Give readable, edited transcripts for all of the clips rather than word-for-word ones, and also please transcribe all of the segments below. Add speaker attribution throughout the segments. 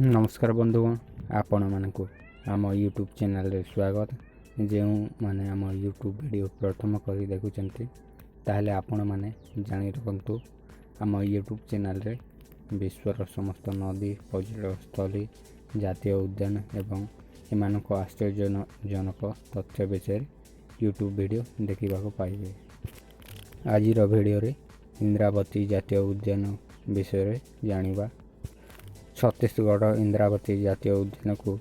Speaker 1: नमस्कार बंधुगण आपण मानक आम यूट्यूब चैनल रे स्वागत। जो मैंने आम यूट्यूब वीडियो प्रथम कर देखुं ताहले आपण मैंने जानी रखु आम यूट्यूब चैनल रे विश्वर समस्त नदी पर्यटक स्थली जातीय उद्यान एवं एमानक आश्चर्यजनक तथ्य विषय यूट्यूब वीडियो देखा पाइबे। आज वीडियो रे इंद्रावती जातीय उद्यान विषय जानिबा। छत्तीसगढ़ इंद्रावती जातीय उद्यान को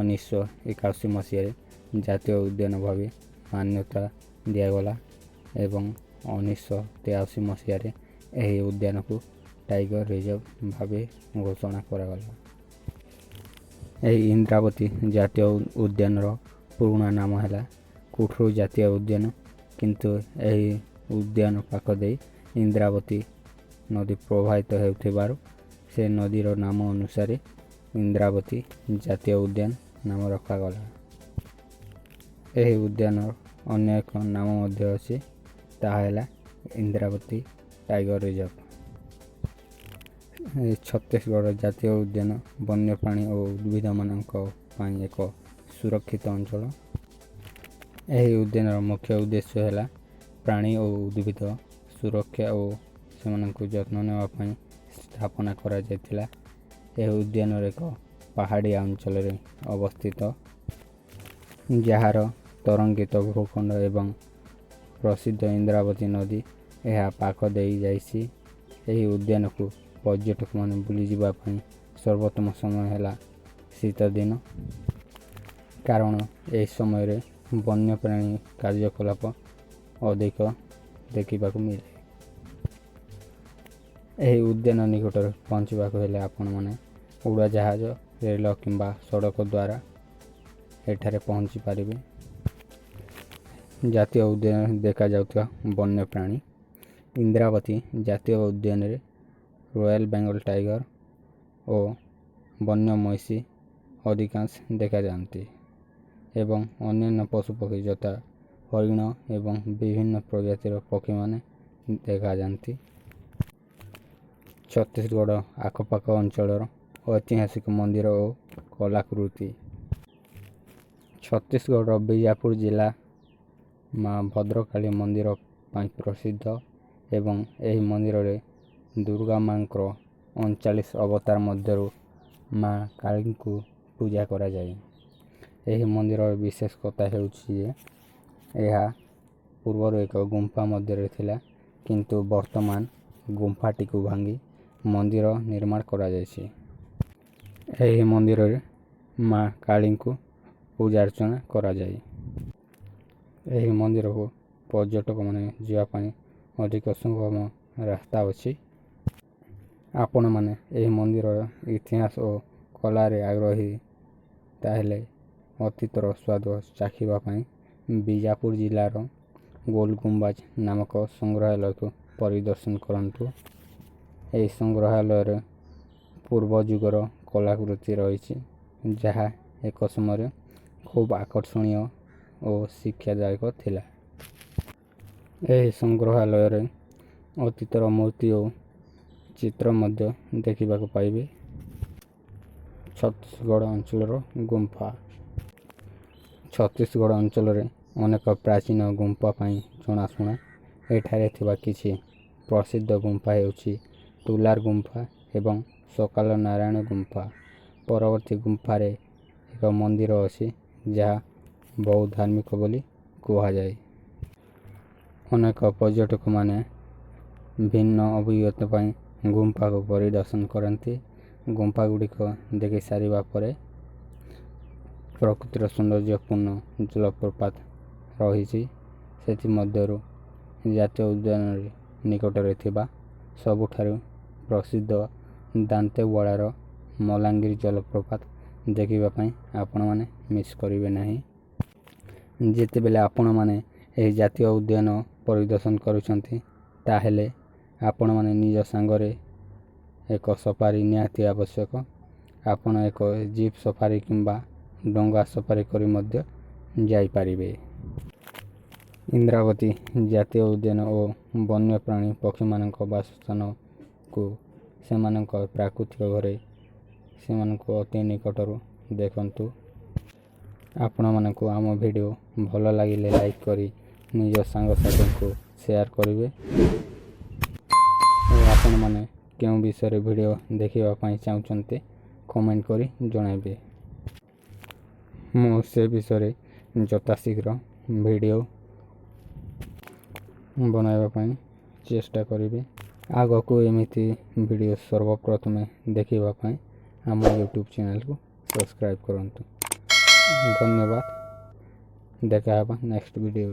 Speaker 1: 1981 मसीह जातीय उद्यान भाव मान्यता दिगला एवं 1983 मसीह यह उद्यान को टाइगर रिजर्व भाव घोषणा करागला। यह इंद्रावती जातीय उद्यान पुराना नाम है कुठरू जातीय उद्यान, किंतु यह उद्यान पाखदे इंद्रावती नदी प्रवाहित होउथिबारु से नदीर नाम अनुसार इंद्रावती जातीय उद्यान नाम रखागला। यह उद्यान अन्य एक नाम मध्य अच्छी ताहला इंद्रावती टाइगर रिजर्व। छत्तीसगढ़ जातीय उद्यान वन्यप्राणी और उद्भिद मानक एक सुरक्षित अंचल। यह उद्यान मुख्य उद्देश्य है प्राणी और उद्भिद सुरक्षा और से जत्न नेवाई स्थापना करा जायतिला। यह उद्यान एक पहाड़िया अंचल रे अवस्थित जार तरंगित भूखंड एवं प्रसिद्ध इंद्रावती नदी यह पाख दे जाइसी। यह उद्यान को पर्यटक मान बुली जिबा पई सर्वोत्तम समय है शीत दिन, कारण यह समय रे वन्यप्राणी कार्यकलाप अधिक देखा मिले। यह उद्यान निकट पहुँचवाक हेले आपण मैंने उड़ाजाहाज रेल किंबा सड़क द्वारा एठारे पहुँची पारे। जातीय उद्यान देखा जाउथवा वन्य प्राणी इंद्रावती जातीय उद्यान रे रॉयल बेंगल टाइगर और वन्य महिषी अधिकांश देखा जाती एवं अन्य पशुपक्षी यथा हरिण एवं विभिन्न प्रजातिर पक्षी माने देखा जाती। छत्तीसगढ़ आखपाख अंचल ऐतिहासिक मंदिर और कलाकृति। छत्तीसगढ़ बीजापुर जिला माँ भद्रकाली मंदिर प्रसिद्ध एवं यही मंदिर रे दुर्गा माँ 39 अवतार मध्य माँ काली को पूजा करा जाए। यही मंदिर विशेषता है पूर्वर एक गुंफा मध्य थिला, किंतु वर्तमान गुंफाटी को भांगी मंदिर निर्माण करा जायछि। यही मंदिर रे माँ काली को पूजा अर्चना करा जाए। यही मंदिर को पर्यटक माने जावाई अधिक सुगम रास्ता अच्छी। आपण मैंने यही मंदिर इतिहास और कलार आग्रही ताहले अतीतर स्वाद चाखिबाई बीजापुर जिलार गोल गुम्बाज नामक संग्रहालय को परिदर्शन करंतु। यह संग्रहालय पूर्व जुगर कलाकृति रही जहाँ एक समय खूब आकर्षणीय और शिक्षादायक थिला। यह संग्रहालय अतीतर मूर्ति और चित्र मध्य देखा पाइबे। छत्तीसगढ़ अंचल गुंफा। छत्तीसगढ़ अंचल अनेक प्राचीन गुंफा जनाशुना। एठारे थिबा किछि प्रसिद्ध गुंफा हेउछि तुलार गुंफा एवं सकाल नारायण गुंफा। परवर्ती गुंफारे एक मंदिर अच्छी जहाँ बहुत धार्मिक बोली कहुए। अनेक पर्यटक माने भिन्न अभिज्ञता गुंफा को परिदर्शन करती। गुंफा गुड़िक देखि सारिबा परे प्रकृतिर सौंदर्यपूर्ण जलप्रपात रही से जातीय उद्यान निकटरे थिबा सबुठारु प्रसिद्ध दांतेवाड़ार मलांगीर जलप्रपात देखा आपण मैंने मिस करेंगे नहीं। जिते बेले आपण मैंने यह जातीय उद्यान परिदर्शन करुछंती ताहेले आपण मैंने निज सांगरे एक सफारी निहाती आवश्यक। आपण एक जीप सफारी किंबा डंगा सफारी करी मध्य जाई पारिबे। इंद्रावती जातीय उद्यान और वन्यप्राणी पक्षी मानक बासस्थान को सेमानक प्राकृतिक घरे ସେମାନଙ୍କୁ ଅତି ନିକଟରୁ ଦେଖନ୍ତୁ। ଆପଣମାନଙ୍କୁ ଆମ ଭିଡ଼ିଓ ଭଲ ଲାଗିଲେ ଲାଇକ୍ କରି ନିଜ ସାଙ୍ଗସାଥିଙ୍କୁ ସେୟାର କରିବେ। ଓ ଆପଣମାନେ କେଉଁ ବିଷୟରେ ଭିଡ଼ିଓ ଦେଖିବା ପାଇଁ ଚାହୁଁଛନ୍ତି କମେଣ୍ଟ କରି ଜଣାଇବେ। ମୁଁ ସେ ବିଷୟରେ ଯଥାଶୀଘ୍ର ଭିଡ଼ିଓ ବନାଇବା ପାଇଁ ଚେଷ୍ଟା କରିବି। ଆଗକୁ ଏମିତି ଭିଡ଼ିଓ ସର୍ବପ୍ରଥମେ ଦେଖିବା ପାଇଁ ଆମ ୟୁଟ୍ୟୁବ୍ ଚ୍ୟାନେଲକୁ ସବସ୍କ୍ରାଇବ୍ କରନ୍ତୁ। ଧନ୍ୟବାଦ। ଦେଖା ହେବା ନେକ୍ସଟ ଭିଡ଼ିଓ।